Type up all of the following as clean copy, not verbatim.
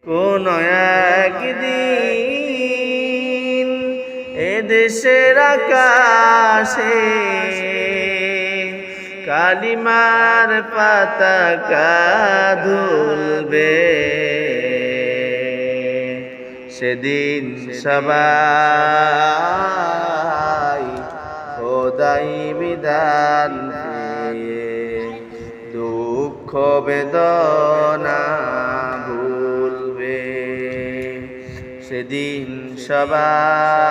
কোন একদিন এদেশের আকাশে কালিমার পতাকা দুলবে। সেদিন সবাই খোদাই বিধান পেয়ে দুঃখ বেদনা ভুলবে। সেদিন সবাই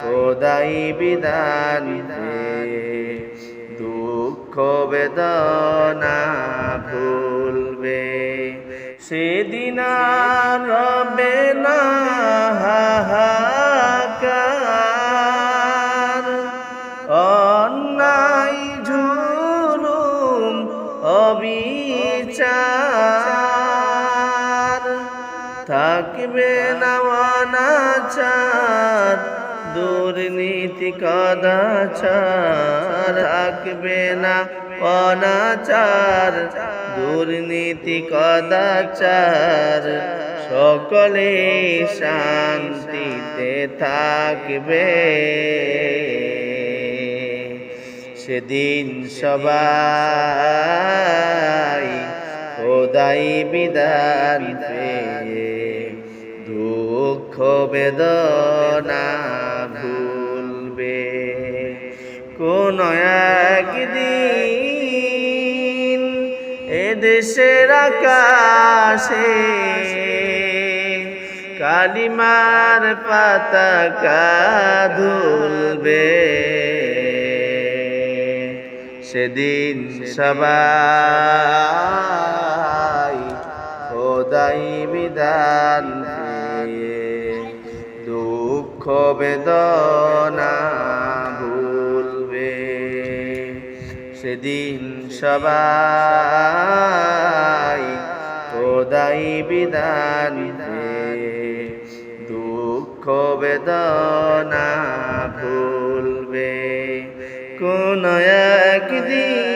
খোদাই বিধান পেয়ে দুঃখ বেদনা ভুলবে। সেদিন আর রবে না হাহাকার, অন্যায় জুলুম অবিচার। থাকবে না অনাচার, দুর্নীতি কদাচার। থাকবে না অনাচার, দুর্নীতি কদাচার। সকলে শান্তিতে থাকবে। সেদিন সবাই খোদাই বিধান পেয়ে দুঃখ বেদনা ভুলবে। কোন একদিন এদেশের আকাশে কালিমার পতাকা দুলবে। সেদিন সবাই খোদাই বিধান পেয়ে দুঃখ বেদনা ভুলবে। সেদিন সবাই খোদাই বিধান পেয়ে দুঃখ বেদনা ভুলবে। কোন একদিন